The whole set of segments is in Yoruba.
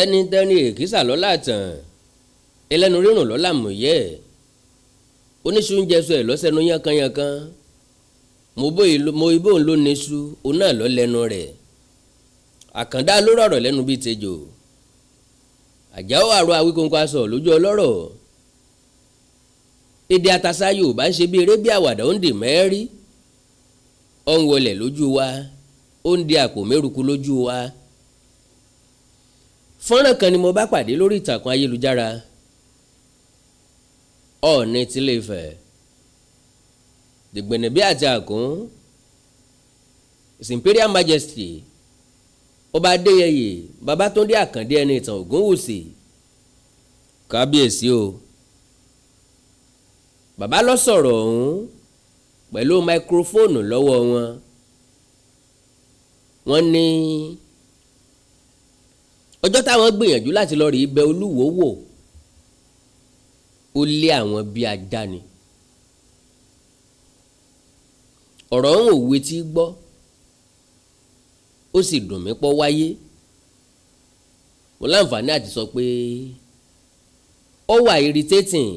tẹ́nitẹ́ni èkìsà lọ́la tàn ẹlẹ́nu rírùn lọ́la mọ̀yẹ́ oníṣúnjẹsọ ẹ̀ lọ́sẹ̀nu yánkanyànkan mo ibò ń lò níṣu òun náà lọ́ lẹ́nu rẹ̀ àkàndá ló rọ̀rọ̀ lẹ́nu bíi tejò àjáwó àrò Awikonko aṣọ lójú ọlọ́rọ̀ èdè àtàṣà Yorùbá ń ṣe bí eré bí àwàdà ó ń dè mẹ́rí ó ń wọlé lójú wa ó ń di àpò mẹ́rùkú lójú wa. Fọ́nrán kan ni mo bá pàdé lórí ìtàkùn ayélujára Ọọ̀ni tilé Ifẹ̀ dìgbẹ̀nẹ̀bí àti àkún His Imperial Majesty Ọba Adéyẹyè Babátúndé Àkàndé ẹni ìtàn Ògúnwùsì kábíyèsí o. Bàbá lọ sọ̀rọ̀ ọ̀hún pẹ̀lú máikrófóònù lọ́wọ́ wọn. Wọ́n ní ọjọ́ táwọn gbìyànjú láti lọ rí ibẹ̀ Olúwo wò ó lé àwọn bí ajá ni. Ọ̀rọ̀ ọ̀hún òwe tí gbọ́ ó sì dùn mí pọ̀ wáyé. Mo láǹfààní àti sọ pé ó wà irritating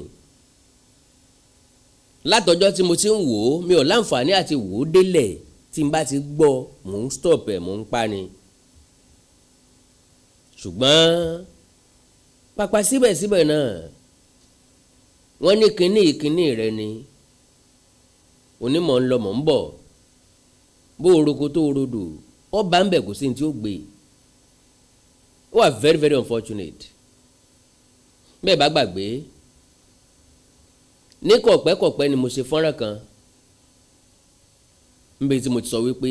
látọjọ́ tí mo ti ń wò ó mi ò láǹfààní àti wò ó délẹ̀ tí n bá ti gbọ́ mò ń stop ẹ̀ mò ń pa ni. Ṣùgbọ́n pàpà síbẹ̀síbẹ̀ náà wọ́n ní kínní rẹ ni onímọ̀ ń lọ mọ̀ ń bọ̀ bó oroko tó orodò ọba ń bẹ̀ kò sí ní tí ó gbé ó wà very very unfortunate. Bẹ́ẹ̀ bá gbàgbé ní kọ̀pẹ́kọ̀pẹ́ ni mo ṣe fọ́nrán kan níbi tí mo ti sọ wípé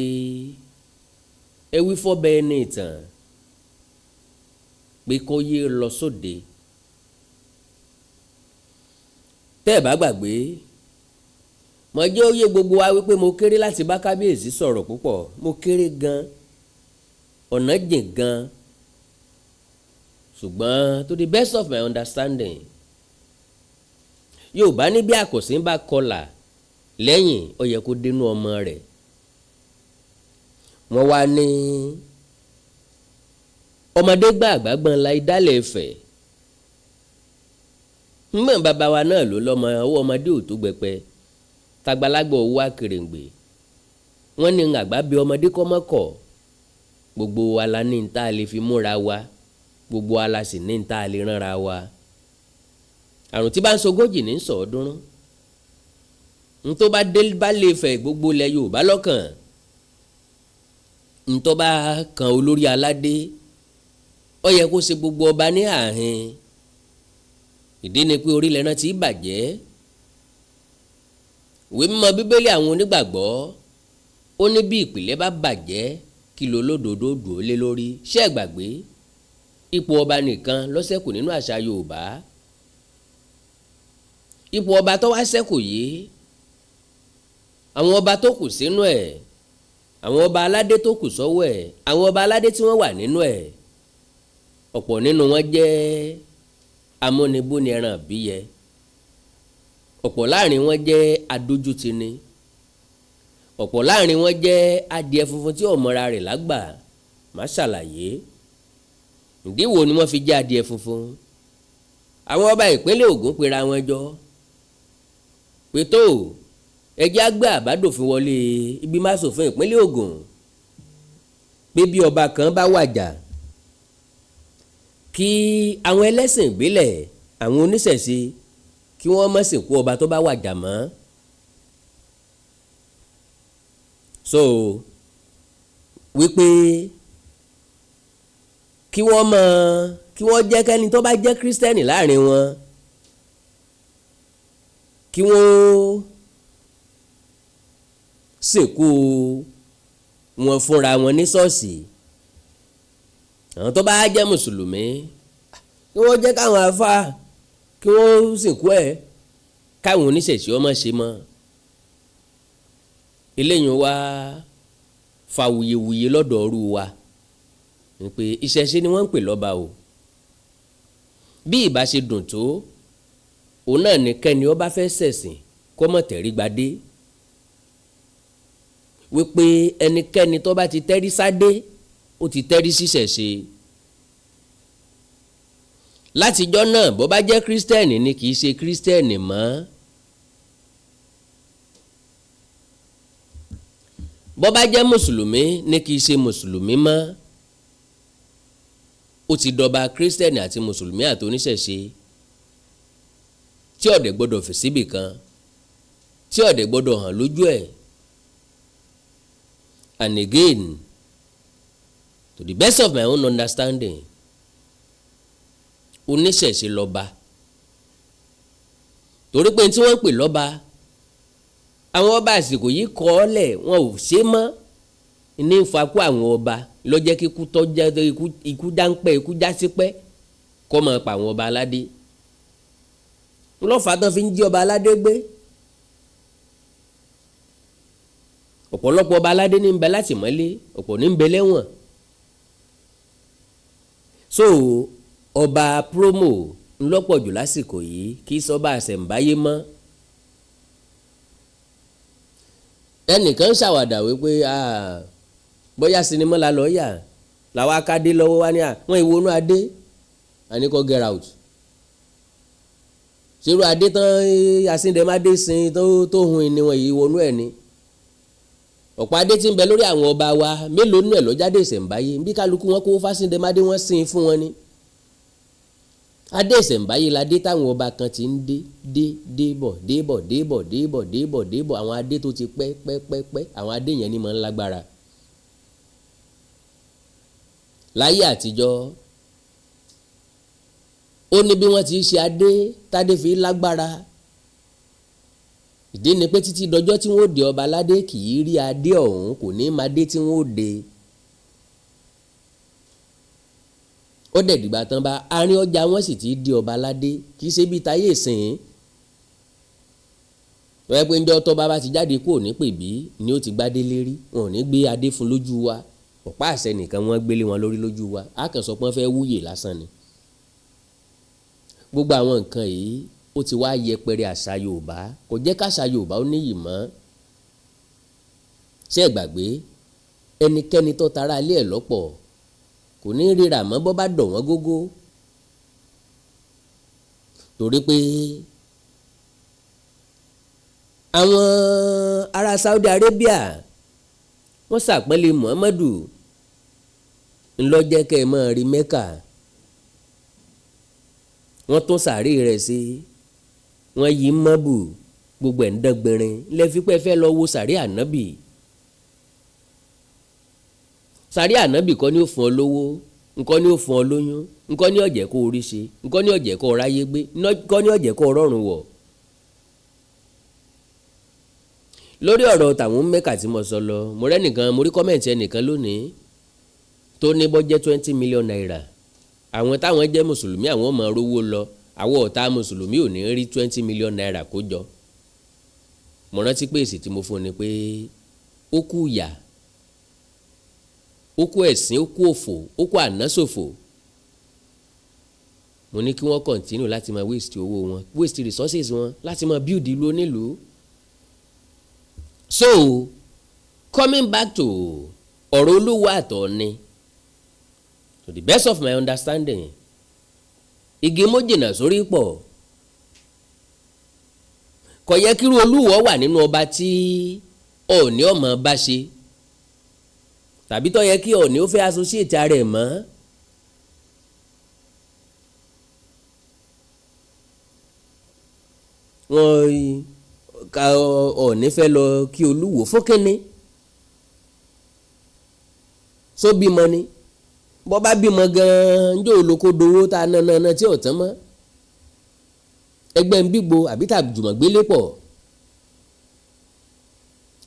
ewí fọ́bẹ̀ ní ìtàn pé kó yé lọ sóde. Tẹ́ ẹ̀ bá gbàgbé mo jẹ́ ó yé gbogbo wa wípé mo kéré láti bá kábíyèsí sọ̀rọ̀ púpọ̀ mo kéré gan ọ̀nà jìn gan ṣùgbọ́n to the best of my understanding Yorùbá ní bí àkọsí ń bá kọlà lẹ́yìn ó yẹ kó dénú ọmọ rẹ̀. Wọ́n wá ní ọmọdé gbà àgbàgbọ́n la ìdálẹ̀ Ifẹ̀ mọ̀ bàbá wa náà ló lọ́mọ ọwọ́ ọmọdé ò tó gbẹpẹ tàgbàlagbà owó àkèrèǹgbè. Wọ́n ní àgbà bí ọmọdé kọ́ mọ́kọ̀ gbogbo wa la ní ní tá a lè fi múra wa gbogbo wa la sì ní ní tá a lè ránra wa. Àrùn tí bá ń sogójì ní sọ̀ọ́dúnrún ntó bá dé bá lè fẹ̀ gbogbo ilẹ̀ Yorùbá lọ́kàn ntó bá kan olórí aládé ó yẹ kó ṣe gbogbo ọba ní ààhin. Ìdí ni pé orílẹ̀ náà ti bàjẹ́. Ìwé mímọ́ Bíbélì àwọn onígbàgbọ́ ó ní bí ìpìlẹ̀ bá bàjẹ́ kí ló lódodo dùn ó lé lórí. Ṣé ẹ gbàgbé ipò ọba nìkan ló ṣẹ́kù nínú àṣà Yorùbá. Ipò ọba tó wá ṣẹ́kù yìí àwọn ọba tó kù sínú ẹ̀ àwọn ọba aládé tó kù sọ́wọ́ ẹ̀ àwọn ọba aládé tí wọ́n wà nínú ẹ̀ ọ̀pọ̀ nínú wọn jẹ́ amúnibúni ẹran bíyẹ ọ̀pọ̀ láàrin wọn jẹ́ adójútini ọ̀pọ̀ láàrin wọn jẹ́ adìẹ funfun tí ọ̀mọ́ra rẹ̀ lágbà má ṣàlàyé ìdí wo ni wọ́n fi jẹ́ adìẹ funfun. Àwọn ọba ìpínlẹ̀ Ògùn pera wọn jọ pé tó ẹjẹ́ àgbà àbádòfin wọlé ìgbìmọ̀ aṣòfin ìpínlẹ̀ Ògùn pé bí ọba kan bá wàjà kí àwọn ẹlẹ́sìn ìbílẹ̀ àwọn oníṣẹ̀ṣe kí wọ́n má sìnkú ọba tó bá wàjà mọ́. So wípé kí wọ́n jẹ́ kẹ́ni tó bá jẹ́ kírísítẹ́nì láàrin wọn kí wọ́n sìnkú wọn fúnra wọn ní ṣọ́ọ̀ṣì. Àwọn tó bá jẹ́ mùsùlùmí kí wọ́n jẹ́ káwọn àfáà kí wọ́n sìnkú ẹ̀ káwọn oníṣẹ̀ṣe ọmọ ṣe mọ́. Eléyìí wá fa wuyewuye lọ́dọ̀ ọrú wa ni pé ìṣẹ̀ṣe ni wọ́n ń pè lọ́ba o. Bí ìbá ṣe dùn tó òun náà nìkẹ́ni ó bá fẹ́ ṣẹ̀sìn kó mọ̀ tẹ̀rí gbadé wípé ẹnikẹ́ni tó bá ti tẹ́rí sádé ó ti tẹ́rí síṣẹ̀ṣe. látijọ́ náà bó bá jẹ́ kírísítẹ́nì ni kì í ṣe kírísítẹ́nì mọ́. bó bá jẹ́ mùsùlùmí ni kì í ṣe mùsùlùmí mọ́. ó ti dọba kírísítẹ́nì àti mùsùlùmí àti oníṣẹ̀ṣe tí ọ̀dẹ̀ gbọ́dọ̀ fi síbì kan, tí ọ̀dẹ̀ gbọ́dọ̀ hàn lójú ẹ̀. And again, to the best of my own understanding, oníṣẹ̀ṣe lọ́ba. torí pé tí wọ́n ń pè lọ́ba, àwọn ọba àsìkò yìí kọ́ ọ́ lẹ̀ wọn ò ṣe mọ́ ní ìfakú àwọn ọba ló jẹ́ kí ikú dáńpẹ́ ikú jásípẹ́ kọ́ máa pa àwọn ọba aládé. lọ́fà tán fi ń jí ọba aládé gbé. ọ̀pọ̀lọpọ̀ ọba aládé ní ń bẹ látìmọ́lé, ọ̀pọ̀ ní ń bẹ lẹ́wọ̀n. so ọba promo ńlọ́pọ̀ jù lásìkò yìí kì í sọ́ba àṣẹ̀ǹbáyé mọ́. ẹnìkan ṣàwàdà wípé bóyá sinimá la lọ́ọ́ yà làwọn akadé lọ́wọ́ wá ní wọ́n ìwọ́nú adé àníkọ́ get out. ṣerú adé tán asíndẹ̀mádé sin tó hun ìníwọ̀n yìí wọnú ẹ̀ ni. ọ̀pọ̀ adé tí ń bẹ lórí àwọn ọba wa mélòó nù ẹ̀ lọ́jáde ìṣẹ̀ǹbáyé bí kálukú wọn kó fásíndẹ̀mádé wọn sin fún wọn ni. adé ìṣẹ̀ǹbáyé la dé táwọn ọba kan ti ń dé àwọn adé tó ti pẹ́ àwọn adé yẹn ni máa ń lágbára. láyé àtijọ́ ó ní bí wọ́n ti ṣe adé tádé fi lágbára. ìdí ni pé títí dọjọ́ tí wọ́n dé ọba aládé kì í rí adé ọ̀hún, kò ní máa dé tí wọ́n dé. ó dẹ̀ dìgbà tán bá àárín ọjà wọn sì ti di ọba aládé, kì í ṣe bí táyé ìsìn. wọ́n yẹ pé ǹjọ́ tọ́ba bá ti jáde kúrò ní pèbí ni ó ti gbádé lérí, wọn ò ní gbé adé fún lójú wa, ọ̀pá àṣẹ nìkan wọ́n gbélé wọn lórí lójú wa, á kàn sọ pé wọ́n fẹ́ wúyè lásán ni. gbogbo àwọn nǹkan yìí ó ti wá yẹpẹrẹ àṣà Yorùbá, kò jẹ́ káṣà Yorùbá ó níyì mọ́. ṣé ẹ gbàgbé ẹnikẹ́ni tó tara ilé ẹ̀ lọ́pọ̀ kò ní ríra mọ́ bọ́ bá dọ̀ wọ́n gógó. torí pé àwọn ará Saudi Arabia wọ́n ṣàpọ́nlé Muhammadu ńlọ́jẹ́ kẹ́ ẹ máa rí Mẹ́kà. wọ́n tún sàárè rẹ̀ sí, wọ́n yí mọ́bù, gbogbo ẹ̀ ń dẹ́gbẹ̀rin lẹ́fípẹ́ fẹ́ lọ wo sàárè ànábì. sàárè ànábì kọ́ ni ó fún ọ lówó, nǹkan ni ó fún ọ lóyún, nǹkan ni ó jẹ́ kó orí ṣe, nǹkan ni ó jẹ́ kó ráyé gbé, nǹkan ni ó jẹ́ kó rọrùn wọ̀. lórí ọ̀rọ̀ tàwọn Mẹ́kà tí mo sọ lọ, mo rí kọ́mẹ̀ntì ẹnìkan lónìí tó ní bọ́jẹ́ 20 million naira. àwọn táwọn jẹ́ mùsùlùmí àwọn máa rówó lọ, àwọn ọ̀tá mùsùlùmí ò ní rí 20 million naira kó jọ. mo rántí pé èsì tí mo fún ni pé ó kú ìyà, ó kú ẹ̀sìn, ó kú òfò, ó kú ànásòfò. mo ní kí wọ́n continue láti máa waste owó wọn, waste resources wọn láti máa build ìlú onílùú. So coming back to ọ̀rọ̀ Olúwo àtọ̀ọ̀ni, to the best of my understanding, igi mójìnà sórí pọ̀. kò yẹ kí irú Olúwo wà nínú ọba tí Ọọ̀ni ọmọ bá ṣe, tàbí tó yẹ kí Ọọ̀ni ó fẹ́ associate ara ẹ̀ mọ́. wọ́n ka Ọọ̀ni fẹ́ lọ kí Olúwo fún kínní, só bímọ ni bọ́ bá bímọ gan-an njó olóko dowó tá a nana tí ò tán mọ́. ẹgbẹ́ ń bígbo àbí tàjùmọ̀ gbélé pọ̀.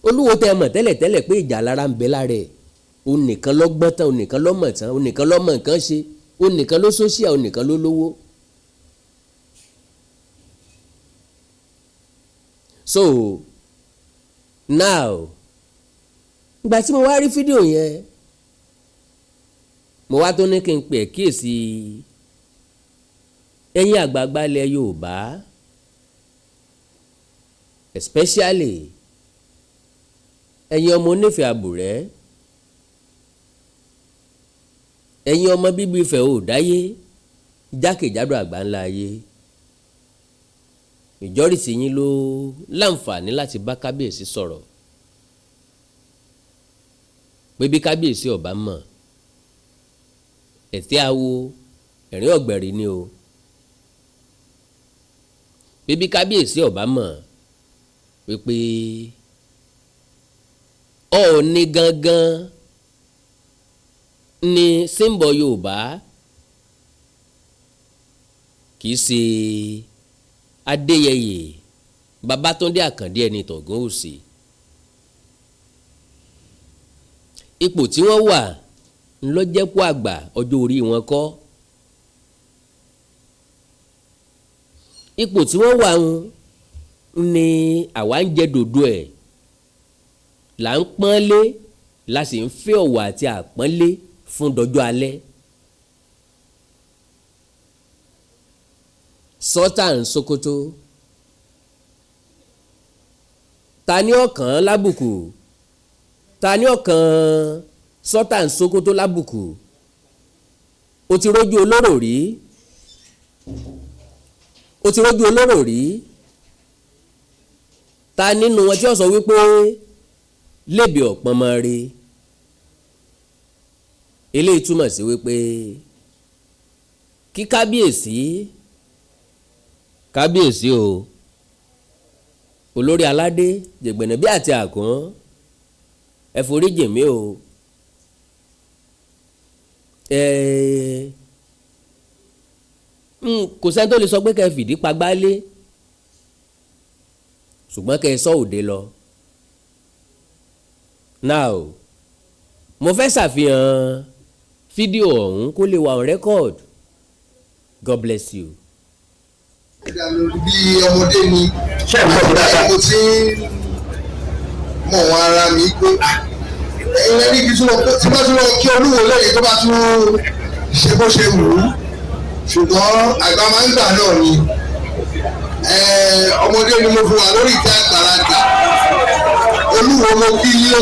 Olúwo tẹ mọ̀ tẹ́lẹ̀tẹ́lẹ̀ pé ìjà lára ń bẹ lára ẹ̀, òun nìkan ló gbọ́n tán, òun nìkan ló mọ̀ tán, òun nìkan ló mọ̀ nǹkan ṣe, òun nìkan ló sóṣìà, òun nìkan ló lówó. So now ìgbà tí mo wá rí fídíò yẹn, mo wá tó ní kí n pè kíyèsí ẹ̀yin àgbààgbà ilẹ̀ Yorùbá, especially ẹ̀yin ọmọ onífẹ̀ẹ́ àbùrẹ́, ẹ̀yin ọmọ bíbí Ifẹ̀ oòdáyé, jákèjádò àgbáńlá ayé ìjọ́rìsí yín ló láǹfààní láti bá kábíyèsí sọ̀rọ̀ pé bí kábíyèsí ọba mọ̀ ẹ̀tẹ́ awo ẹ̀rín ọ̀gbẹ̀rì ni o pé bí kábíyèsí ọba mọ̀ wípé Ọọ̀ni gangan ni símbọ̀ Yorùbá kì í ṣe Adéyẹyè Babátúndé Àkàndé ẹni tọ̀gún òsì. Ipò tí wọ́n wà ńlọ́jẹ́pọ̀ àgbà ọjọ́ orí wọn kọ́. Ipò tí wọ́n wà ni àwa ń jẹ dòdò ẹ̀ là ń pọ́nlé la sì ń fẹ́ ọ̀wọ̀ àti àpọ́nlé fún dọjọ́ alẹ́. Sultan Sokoto ta ni ọkàn lábùkù ta ni ọkàn Sultan Sokoto lábùkù o ti rójú olóró rí o ti rójú olóró rí ta nínú wọn tí ó sọ wípé lébi ọ̀pọ̀n mọ́ rí eléyìí túmọ̀ sí wípé kí kábíyèsí o olórí aládé jẹ̀gbẹ̀nẹ̀ bí àti àkún ẹ foríjì mí o kò sẹ́ni tó lè sọ pé kẹ́ ẹ fìdí pagbá lé ṣùgbọ́n kẹ́ ẹ sọ òde lọ. Now mo fẹ́ ṣàfihàn fídíò ọ̀hún kó lè wà on record. God bless you. Bí ọmọdé ni mo ti mọ̀ wọn ara mi pé ẹ̀yin ẹni kí tí bá tún lọ kí Olúwo lẹ́yìn tó bá tún ṣe bó ṣe wù ú ṣùgbọ́n àgbà máa ń gbà náà ni ọmọdé ni mo fi wà lórí ìtẹ́ àgbàlagbà Olúwo mo kí yín o.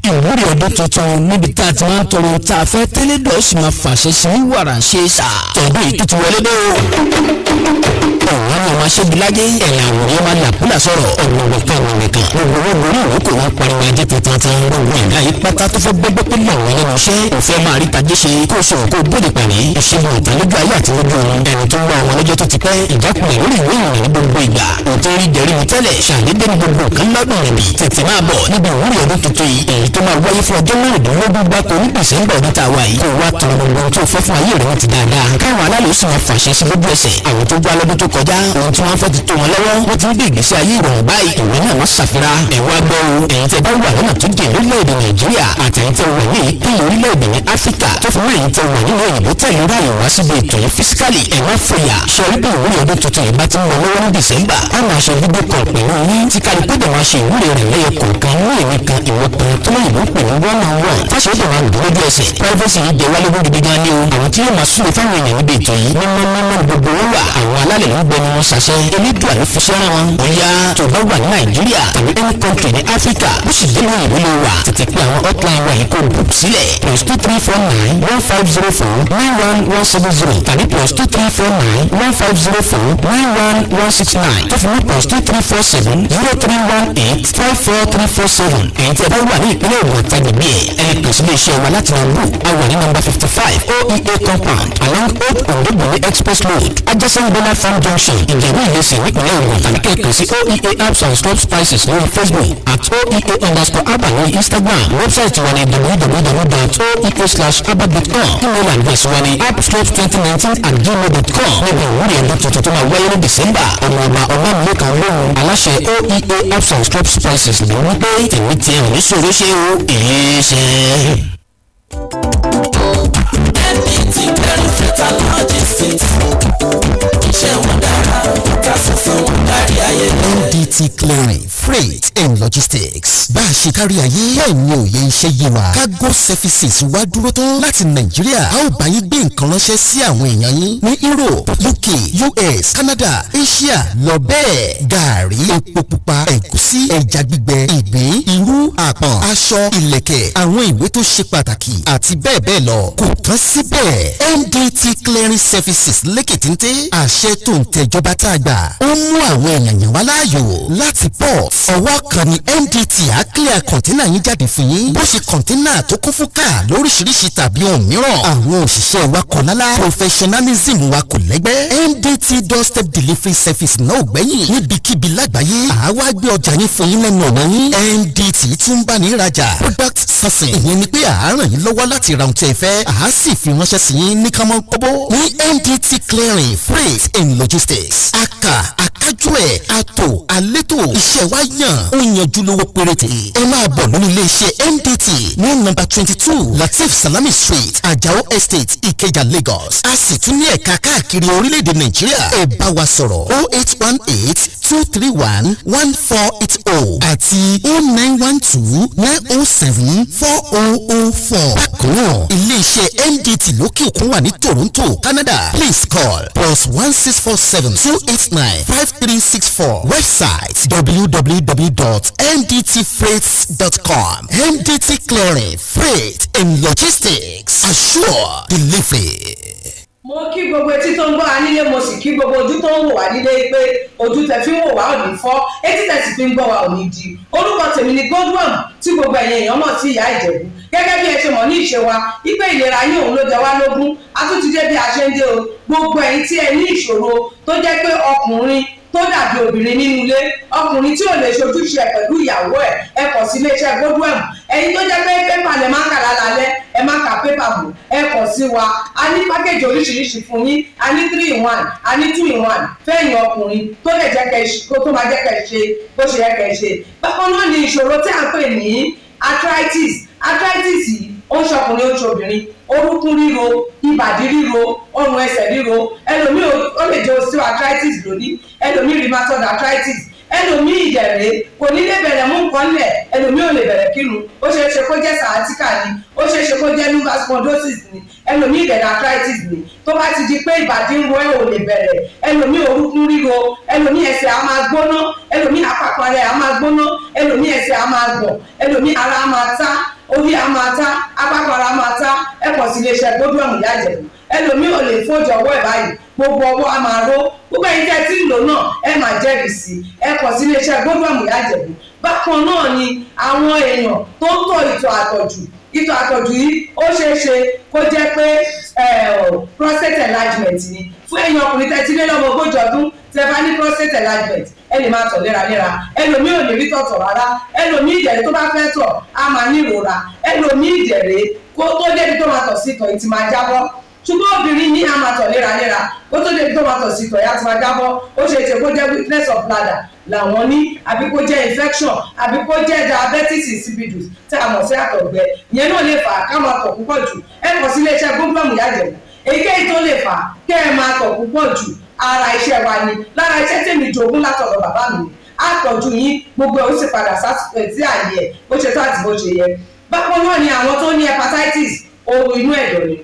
Ìwúrí ọdún tuntun níbi tá a ti máa ń tọrọ tá a fẹ́ tẹ́lẹ̀ dọ̀ sì máa fàṣẹ sí wàrà ṣe sà. tọ̀dún yìí tuntun wọlé dé o. ọ̀rọ̀ ni wọ́n ṣe bilájẹ́ ẹ̀yà àwòrán máa làkúlà sọ̀rọ̀ ọ̀rọ̀ nìkan ọ̀rọ̀ nìkan. gbogbo ìwé kò wọ́n pariwo ajé tuntun tán. gbogbo ẹ̀dá yìí pátá tó fẹ́ gbẹ́gbẹ́ pé làwọn ẹlẹ́nu iṣẹ́ òfẹ́ máa rí tajé ṣe kó sọ̀rọ̀ kó bóde pàdé. ìṣègùn ìtàlójú ayé àti lójú ọ̀run ẹni tó ń wá àwọn ọlọ́jọ́ tó ti pẹ́ ìjákulẹ̀ lórí ìwé ìròyìn gbogbo ìgbà. nítorí jẹ̀rí mi tẹ́lẹ̀ ṣàdédé ní gbogbo nǹkan lọ́dún rẹ̀ bì tètè máa bọ̀ níbi ìwúrí ọdún tuntun yìí èyí tó máa wáyé fún ọjọ́ mẹ́rìndínlógún gbáko ní December ọdún tá a wà yìí. kó wá tọrọ gbogbo tó fẹ́ fún ayé rẹ̀ ti dáadáa. káwọn alálòó sì máa fàṣẹ sí lójú ẹsẹ̀. àwọn tó gbá lọ́dún tó kọjá ohun tí wọ́n fẹ́ ti tó wọn lọ́wọ́. wọ́n ti ń gbé ìgbésí ayé ìrọ̀rùn báyìí. ìwé náà wọ́n ṣàfihàn ẹ̀wọ̀n agbọ́ o. ẹ̀yin tẹ́ bá wà lọ́nà tó jẹ́ orílẹ̀-èdè Nàìjíríà àtẹ̀yin tẹ́ wà ní ìpínlẹ̀ orílẹ̀-èdè ní Áfíríkà tó fi wọ́n ẹ̀yin tẹ́ wà nínú òyìnbó tẹ̀lé ráyè wá síbi ètò yẹn fisikali ẹ̀wọ̀n fòyà. sọ wípé ìwúrí ọdún tuntun yìí bá ti ń wọ lọ́wọ́ ní December. a máa ṣe fídíò kan pẹ̀lú yín tí kálukú dẹ̀ máa ṣe ìwúrí rẹ̀ lẹ́yọ kọ̀ọ̀kan ní èmi kan ìwọ kan tó lóyìnbó pè ní one-on-one. fáṣọ̀dọ̀ wa lòdì lójú ẹsẹ̀. privacy yìí jẹ́ wálé gbogbo gan ni o. àwọn tí yóò máa súnlé fáwọn èèyàn níbi ètò yìí mímọ́ gbogbo wọn wà. àwọn alálẹ̀ ló ń gbẹnu wọn ṣàṣẹ. elédùà ló fi ṣẹ́ra wọn. bóyá tó bá wà ní Nàìjíríà tàbí any country ní Áfíríkà bó sì dé ní ìlú ló wà. tètè pé àwọn hotline wa yìí kò bù sílẹ̀. +234915049170 tàbí +234915049169 tó fi mú +234703185437. èyí tí ẹ bá wà ní ìpínlẹ̀ Ògùn àtàgbègbè ẹ̀ pèsè ilé iṣẹ́ wa láti máa bù. a wà ní nọ́mbà 55 OEA compound along Old Ondogbowe express road adjacent Bona Farm junction ìjẹ̀bú ìlẹsẹ̀ nípínlẹ̀ Ògùn tàbí kẹ́kẹ́ sí OEA herbs and scrub spices lórí Facebook at OEA_herbal lórí Instagram website wa ní www.oea/herbal.com email address wa ní herbscrubs2019@gmail.com níbi ìwúrí ẹ̀dùn tuntun tó máa wáyé ní December ọ̀nà ọ̀làmúlẹ̀kan lóhùn aláṣẹ OEA herbs and scrub spices ló wí pé tèmi tiẹ̀ ò ní sòrò ṣe o èyí ṣe. ẹni tí kẹrin fẹta logistics iṣẹ́ wọn dára ká fífún wọn kárí ayé. NDT Clearing Freight and Logistics bá a ṣe kárí ayé bẹ́ẹ̀ ni òye iṣẹ́ yé wa. Cargo services wá dúró tán láti Nàìjíríà. a ó bá yín gbé nǹkan ránṣẹ́ sí àwọn èèyàn yín ní Europe, UK, US, Canada, Asia lọ bẹ́ẹ̀. gààrí, epo pupa, ẹ̀gúsí, ẹja gbígbẹ, ìgbín, irú agogo àpọ̀n aṣọ ìlẹ̀kẹ̀ àwọn ìwé tó ṣe pàtàkì àti bẹ́ẹ̀ bẹ́ẹ̀ lọ kò tán síbẹ̀ MDT clearing services lẹ́kẹ̀tìntì àṣẹ tó ń tẹ̀jọba tá a gbà ó mú àwọn èèyàn yàn wá láàyò láti port ọwọ́ kan ní MDT á clear kọ̀ńténà yín jáde fún yín bó ṣe kọ̀ńténà tó kún fún káà lóríṣiríṣi tàbí ohun mìíràn àwọn òṣìṣẹ́ wa kọ̀ lálá professionalism wa kò lẹ́gbẹ́ MDT doorstep delivery service náà ò gbẹ́yìn níbikíbi lágbàáyé àwa gbé ọjà yín fún yín lẹ́nu ọ̀nà yín MDT tún bá ní ìrajà product sourcing ìyẹn ni pé à ń ràn yín lọ́wọ́ láti ra ohun tí ẹ fẹ́ à á sì fi ránṣẹ́ sí yín ní kámọ́ kọ́bọ́ ní MDT clearing freight and logistics akájú ẹ̀ àtò àlétò iṣẹ́ wa yàn ó yanjú lówó péréte ẹ máa bọ̀ lórí iléeṣẹ́ MDT ní nọ́mbà 22 Latif Salami Street Ajao Estate Ikeja Lagos a sì tún ní ẹ̀ka káàkiri orílẹ̀-èdè Nàìjíríà ẹ bá wa sọ̀rọ̀ 08182311480 àti 09129074004. bákan náà iléeṣẹ́ MDT lókè òkun wà ní Toronto Canada please call +16472895364 website www.mdtfreights.com. MDT Clearing Freight and Logistics assure delivery. mo kí gbogbo etí tó ń gbọ́ wa nílé mo sì kí gbogbo ojú tó ń wò wá nílé pé ojú tẹ fi ń wò wá ò ní fọ́ etí tẹ sì fi ń gbọ́ wa ò ní di orúkọ tèmi ni Godwin tí gbogbo ẹ̀yin èèyàn mọ̀ sí ìyá Ìjẹ̀bú gẹ́gẹ́ bí ẹ ṣe mọ̀ ní ìṣe wa wípé ìlera yín òun ló jẹ wá lógún a tún ti dé bí a ṣe ń dé o gbogbo ẹ̀yin tí ẹ ní ìṣòro tó jẹ́ pé ọkùnrin tó dàbí obìnrin nínú ilé ọkùnrin tí ò lè ṣojúṣe ẹ̀ pẹ̀lú ìyàwó ẹ kàn sí iléeṣẹ́ Godwin ẹ̀yin tó jẹ́ pé pépà lè má kà lálẹ́ ẹ má kà pépà bò ẹ kàn sí wa a ní pákéjì oríṣiríṣi fún yín a ní 3-in-1 a ní 2-in-1 fẹ́yìn ọkùnrin tó lè jẹ́ kó tó máa jẹ́ kẹ́ ṣe bó ṣe yẹ kẹ́ ṣe bákan náà ni ìṣòro tí a ń pè ní arthritis yìí ó ń ṣọkùnrin ó ń ṣobìnrin orúnkún ríro ìbàdí ríro ọrùn ẹsẹ̀ ríro ẹlòmíì ó lè jẹ́ osteoarthritis lónìí ẹlòmíì rheumatoid arthritis ẹlòmíì ìdẹ̀rẹ̀ kò ní lè bẹ̀rẹ̀ mú nǹkan lẹ̀ ẹlòmíì ò lè bẹ̀rẹ̀ kírun ó ṣeé ṣe kó jẹ́ sciatica ni ó ṣeé ṣe kó jẹ́ lumbar spondylosis ni ẹlòmíì ìdẹ̀rẹ̀ arthritis ni tó bá ti di pé ìbàdí ń ro ẹ̀ ò lè bẹ̀rẹ̀ ẹlòmíì orúnkún ríro ẹlòmíì ẹsẹ̀ á máa gbóná ẹlòmíì àpapọ̀ rẹ̀ á máa gbóná ẹlòmíì ẹsẹ̀ á máa gbọ̀n ẹlòmíì ara á máa tá orí á máa tá apákọ̀ọ́ra á máa tá ẹ kàn sí iléeṣẹ́ Godwin ìyá Ìjẹ̀bú ẹlòmíì ò lè fọ́jọ́ ọwọ́ ẹ̀ báyìí gbogbo ọwọ́ á máa ró gbogbo ẹ̀yin tẹ́ tí ń lò náà ẹ máa jẹ́rìí sí ẹ kàn sí iléeṣẹ́ Godwin ìyá Ìjẹ̀bú bákan náà ni àwọn èèyàn tó ń tọ̀ ìtọ̀ àtọ̀jù yìí ó ṣeé ṣe kó jẹ́ pé prostate enlargement ni fún ẹ̀yin ọkùnrin tẹ́tí lé lọ́mọ ogójì ọdún tẹ́ bá ní prostate enlargement ẹ lè máa tọ̀ léraléra ẹlòmíì ò lè rí tọ̀tọ̀ rárá ẹlòmíì ìdẹ̀rẹ̀ tó bá fẹ́ tọ̀ á máa ní ìrora ẹlòmíì ìdẹ̀rẹ̀ kó tó débi tó máa tọ̀ sí ìtọ̀ ìtì máa jábọ́ ṣùgbọ́n obìnrin ní a máa tọ̀ léraléra kó tó débi tó máa tọ̀ sí ìtọ̀ ìyá ti máa jábọ́ ó ṣe é ṣe kó jẹ́ weakness of bladder làwọn ní àbí kó jẹ́ infection àbí kó jẹ́ diabetes insipidus tí a mọ̀ sí àtọ̀gbẹ ìyẹn náà lè fà á ká máa tọ̀ púpọ̀ jù ẹ kàn sí iléeṣẹ́ Godwin ìyá Ìjẹ̀bú èyíkéyìí tó lè fà á kẹ́ ẹ máa tọ̀ púpọ̀ jù ara iṣẹ́ wa ni lára iṣẹ́ tèmi jogún látọ̀dọ̀ bàbá mi àtọ́jú yín gbogbo ẹ̀ ó sì padà sí àyè ẹ̀ bó ṣe tó àti bó ṣe yẹ bákan náà ni àwọn tó ní hepatitis ooru inú ẹ̀dọ̀ ni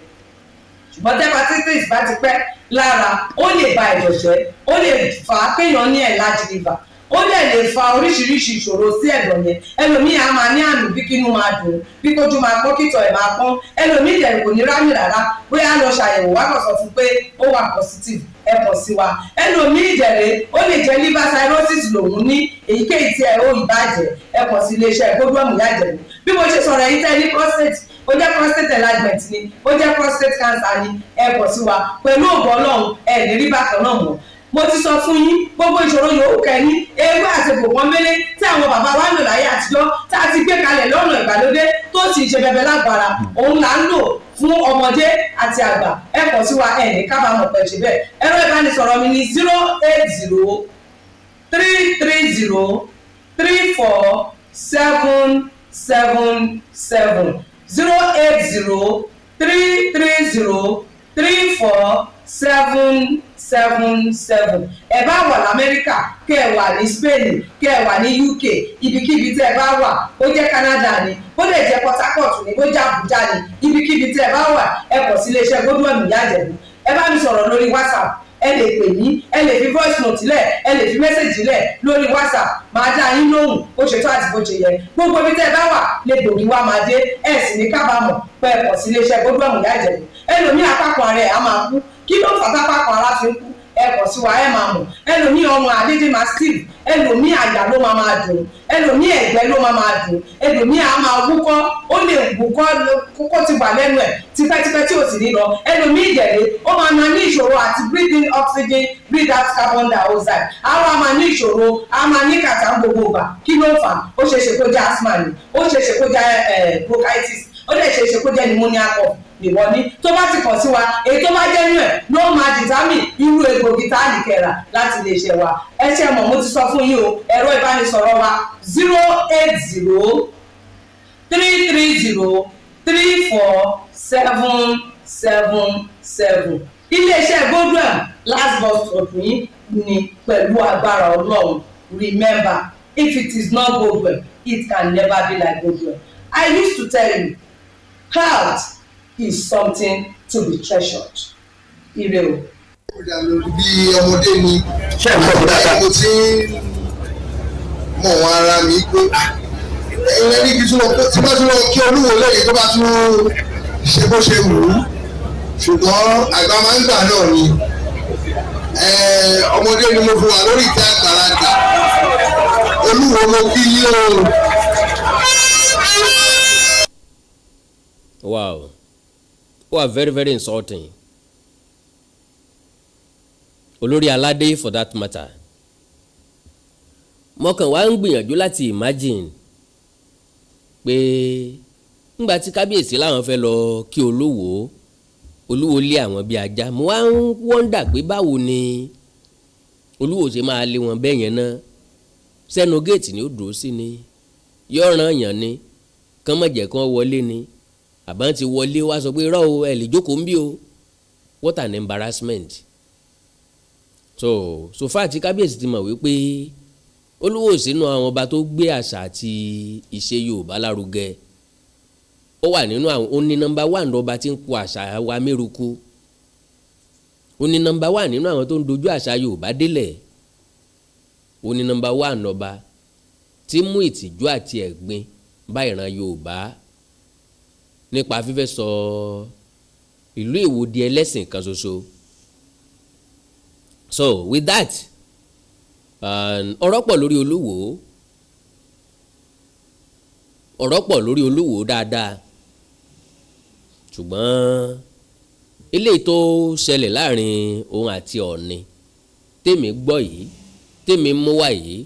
ṣùgbọ́n tí hepatitis bá ti pẹ́ lára ó lè ba ẹ̀dọ̀ jẹ́ ó lè fà á kéèyàn ní enlarged liver ó dẹ̀ lè fa oríṣiríṣi ìṣòro sí ẹ̀dọ̀ yẹn ẹlòmíì á máa ní àmì bí kínú máa dùn bí kójú máa pọ́n kítọ̀ ẹ̀ máa pọ́n ẹlòmíì dẹ̀ kò ní rámì rárá bóyá lọ ṣàyẹ̀wò wá kàn sọ fún pé ó wà positive ẹ kàn sí wa ẹlòmíì ìdẹ̀rẹ̀ ó lè jẹ́ liver cirrhosis lòun ní èyíkéyìí tí ẹ ó ìbàjẹ́ ẹ kàn sí iléeṣẹ́ Godwin ìyá Ìjẹ̀bú bí mo ṣe sọ̀rọ̀ yìí tẹ́ ní prostate ó jẹ́ prostate enlargement ni ó jẹ́ prostate cancer ni ẹ kàn sí wa pẹ̀lú ògbọ́n Ọlọ́run ẹ lè rí bákan náà mọ́ mo ti sọ fún yín gbogbo ìṣòro yòówù kẹ́ni ewé àti gbòǹkan mélé tí àwọn bàbá wa ń lò láyé àtijọ́ tá a ti gbé kalẹ̀ lọ́nà ìgbàlódé tó sì ṣe bẹbẹ lágbára òun là ń lò fún ọmọdé àti àgbà ẹ kàn sí wa ẹ ní kábàámọ̀ pẹ̀ ṣe bẹ́ẹ̀ ẹ̀rọ ìbánisọ̀rọ̀ mi ní 08033033477 ẹ bá wà lamẹ́ríkà kẹ́ ẹ wà ní Spain kẹ́ ẹ wà ní UK ibikíbi tẹ́ ẹ bá wà ó jẹ́ Canada ni ó lè jẹ́ Port Harcourt ni ó jẹ́ Abuja ni ibikíbi tẹ́ ẹ bá wà ẹ kàn sí iléeṣẹ́ Godwin ìyá Ìjẹ̀bú ẹ bá mi sọ̀rọ̀ lórí WhatsApp ẹ lè pè mí, ẹ lè fi voice note lẹ̀, ẹ lè fi message lẹ̀ lórí WhatsApp, máa dá yín lóhùn bó ṣe tó àti bó ṣe yẹ. Gbogbo ibi tẹ́ ẹ bá wà lè gbòógì wá máa dé, ẹ sì ní kábàámọ̀ pé ẹ pọ̀ sí iléeṣẹ́ Godwin Ìyá Ìjẹ̀bú. Ẹlòmíì apákan ara ẹ̀ á máa kú, kí ló fà tápákan ara fi ń kú? Ẹ pọ̀ sí wa ẹ máa mọ̀. Ẹlòmíì ọrùn àdédé máa steve, ẹlòmíì àyà ló máa dùn, ẹlòmíì ẹ̀gbẹ́ ló máa dùn, ẹlòmíì á máa wúkọ́, ó lè wúkọ́ kókó ti wà lẹ́nu ẹ̀ tipẹ́tipẹ́ tí ò sì ní lọ. Ẹlòmíì ìjẹ̀lẹ̀ ó máa ní ìṣòro àti breathe in oxygen, breathe out carbon dioxide. Àwọn máa ní ìṣòro, á máa ní kàtà gbogbo ìgbà. Kí ló fà? Ó ṣeéṣe kó jẹ́ asthma ni, ó ṣeéṣe kó jẹ́ bronchitis, ó lè ṣeéṣe kó jẹ́ pneumonia cough ìwọ ní. Tó bá ti kàn sí wa, èyí tó bá jẹ́ nínú ẹ̀ ló máa determine irú egbògi tá a lè kẹ̀rà láti lè ṣe wa. Ẹ ṣe mọ̀, mo ti sọ fún yín o, ẹ̀rọ ìbánisọ̀rọ̀ wa 080-330-34777. Iléeṣẹ́ Godwin last bus stop yín ni pẹ̀lú agbára Ọlọ́run. Remember, if it is not Godwin, it can never be like Godwin. I used to tell you, health is something to be treasured. Ire o. Bí ọmọdé ni ṣé mo ti mọ̀ wọn ara mi pé ẹ̀yin ẹni kí tún lọ tí bá tún lọ kí Olúwo lẹ́yìn tó bá tún ṣe bó ṣe wù ú, ṣùgbọ́n àgbà máa ń gbà náà ni. Ọmọdé ni mo fi wà lórí ìtẹ́ àgbàlagbà. Olúwo mo kí yín o. Wow. Very, very insulting. Olórí aládé for that matter. Mo kàn wá ń gbìyànjú láti imagine pé ńgbà tí kábíyèsí láwọn fẹ́ lọ kí Olúwo lé àwọn bí ajá. Mo wá ń wọ́ndà pé báwo ni Olúwo ṣe máa lé wọn bẹ́ẹ̀ yẹn náà. Sẹ́nu géètì ni ó dúró sí ni, yọ̀ràn yàn ni, kán mọ̀ jẹ́ kán wọlé ni, àbá ti wọlé wá sọ pé rọ́ o ẹ lè jókòó ń bí o. What an embarrassment. So far tí kábíyèsí ti mọ̀ wípé Olúwo sínú àwọn ọba tó gbé àṣà àti ìṣe Yorùbá lárugẹ. Ó wà nínú àwọn, ó ní number 1 ọba tí ń kó àṣà wa mẹ́rùkú. Ó ní number 1 nínú àwọn tó ń dojú àṣà Yorùbá délẹ̀. Ó ní number 1 ọba tí mú ìtìjú àti ẹ̀gbin bá ìran Yorùbá nípa fífẹ́ sọ ìlú Ìwó di ẹlẹ́sìn kan ṣoṣo. So with that, ọ̀rọ̀ pọ̀ lórí Olúwo dáadáa, ṣùgbọ́n eléyìí tó ṣẹlẹ̀ láàrin òun àti Ọọ̀ni tèmi gbọ́ yìí, tèmi mú wá yìí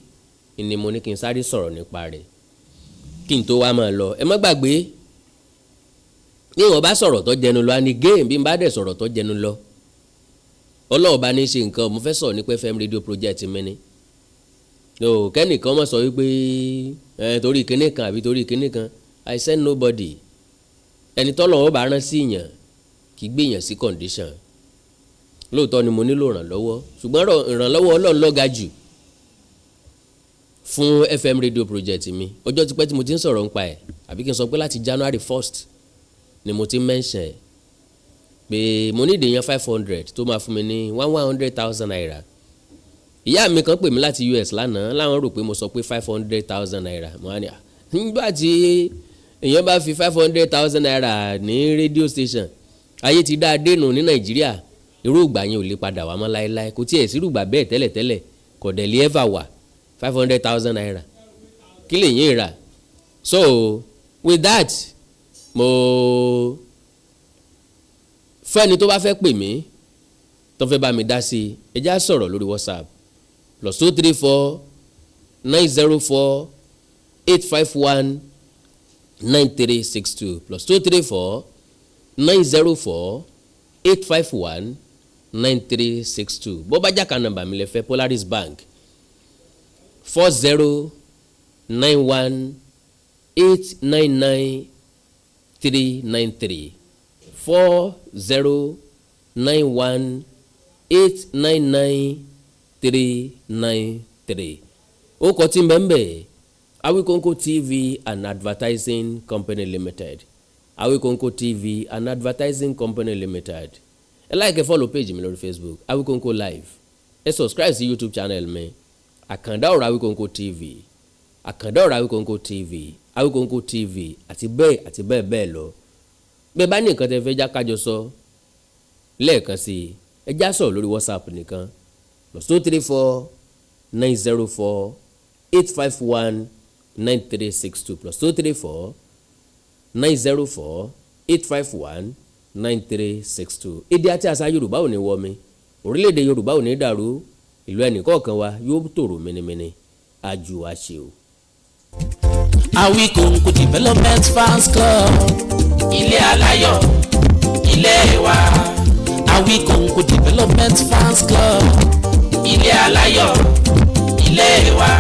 ni mo ní kí n sáré sọ̀rọ̀ nípa rẹ̀ kí n tó wá máa lọ. Ẹ má gbàgbé, ní wọ́n bá sọ̀rọ̀ tó jẹnu lọ, àní géèmù bí n bá dẹ̀ sọ̀rọ̀ tó jẹnu lọ, Ọlọ́run bá ní ṣe nǹkan. Mo fẹ́ sọ̀rọ̀ nípa FM radio project mi ni. Kẹ́nìkan mọ̀ sọ wípé torí kinní kan àbí torí kinní kan. I send nobody. Ẹni tọ́lọ́run bá rán sí ìyàn kì í gbìyàn sí condition. Lóòótọ́ ni mo nílò ìrànlọ́wọ́, ṣùgbọ́n ìrànlọ́wọ́ Ọlọ́run ló ga jù fún FM radio project mi. Ọjọ́ tipẹ́ tí mo ti ń sọ̀rọ̀ nípa ẹ̀, àbí kí n sọ pé láti January 1st ni mo ti mention ẹ̀ pé mo ní ìdèyàn 500 tó máa fún mi ní 100,000 naira. Ìyá mi kan pè mí láti US lánàá, láwọn rò pé mo sọ pé 500,000 naira. Mo wá ní nígbà tí èèyàn bá fi 500,000 naira ní radio station, ayé ti dá dénú ní Nàìjíríà. Irú ìgbà yẹn ò lè padà wá mọ́ láéláé, kò tiẹ̀ sí ìrùgbà bẹ́ẹ̀ tẹ́lẹ̀tẹ́lẹ̀, kò dẹ̀ lè ever wà. 500,000 naira kí lè yín rà. So with that, mo fẹ́ni tó bá fẹ́ pè mí tó fẹ́ bá mi dá sí ẹ já sọ̀rọ̀ lórí WhatsApp +234 904 851 9362 +234 904 851 9362. bó bá jáka nọ́mbà mi lè fẹ́ Polaris Bank 4091 899 393 4091 899 393. ó kọ tí mbẹ́mbẹ́ Awikonko TV and Advertising Company Limited. Awikonko TV and Advertising Company Limited. ẹ like ẹ follow page mi lórí Facebook Awikonko live, ẹ subscribe sí YouTube channel mi Akanda ọ̀rọ̀ Awikonko TV, Akanda ọ̀rọ̀ Awikonko TV, Awikonko TV àti bẹ́ẹ̀ bẹ́ẹ̀ lọ. Bẹ́ẹ̀ bá ní nǹkan tẹ́ fẹ́ já kájọ sọ lẹ́ẹ̀kan sí ẹ já sọ̀rọ̀ lórí WhatsApp nìkan +234 904 851 9362 +234 904 851 9362. Èdè àti àṣà Yorùbá ò ní wọ mi, orílẹ̀-èdè Yorùbá ò ní dàrú, ìlú ẹnìkọ̀ọ̀kan wa yóò tòrò mẹ́nẹ́mẹ́nẹ́ àjù àṣẹ o. Awikonko Development Fans Club, ilé aláyọ̀ ilé wa. Awikonko Development Fans Club, ilé aláyọ̀ ilé wa.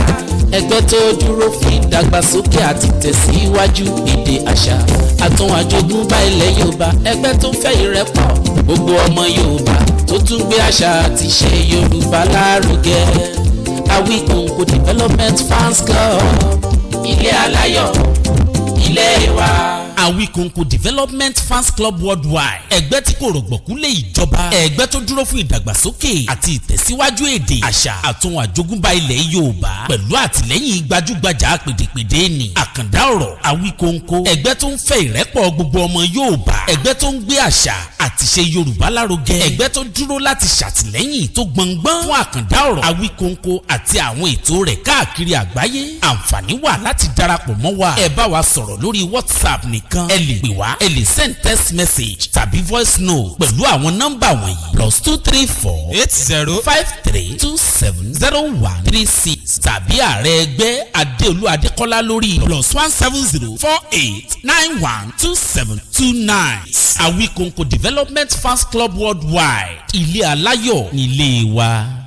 Ẹgbẹ́ tó dúró fún ìdàgbàsókè àti tẹ̀síwájú èdè àṣà àtún àjogúnbá ilẹ̀ Yorùbá. Ẹgbẹ́ tó fẹ́ ìrẹ́pọ̀ gbogbo ọmọ Yorùbá tó tún gbé àṣà àti ìṣe Yorùbá lárugẹ. Awikonko Development Fans Club, ilé aláyọ̀ ilé wa. Awikonko Development Fans Club Worldwide, ẹgbẹ́ tí kò rọ̀gbọ̀kú lé ìjọba, ẹgbẹ́ tó dúró fún ìdàgbàsókè àti ìtẹ̀síwájú èdè àṣà àtún àjogúnbá ilẹ̀ Yorùbá pẹ̀lú àtìlẹ́yìn gbajúgbajà pèdèpèdè ní Akanda ọ̀rọ̀ Awikonko, ẹgbẹ́ tó ń fẹ́ ìrẹ́pọ̀ gbogbo ọmọ Yorùbá, ẹgbẹ́ tó ń gbé àṣà àti ṣe Yorùbá lárugẹ, ẹgbẹ́ tó dúró láti ṣàtìlẹ́yìn tó gbọngbọ́n fún Akanda ọ̀rọ̀ Awikonko àti àwọn ètò rẹ̀ káàkiri àgbáyé. Àǹfààní wà láti darapọ̀ mọ́ wa, ẹ bá wa sọ̀rọ̀ lórí WhatsApp nìkan, ẹ lè pè wá, ẹ lè send text message tàbí voice note pẹ̀lú àwọn nọ́mbà wọ̀nyí +234 80 53 27 0136 tàbí ààrẹ ẹgbẹ́ Adéolú Adékọ́lá lórí +170 48 91 27 29. Awikonko Development Fans Club Worldwide, ilé aláyọ̀ nílé wa.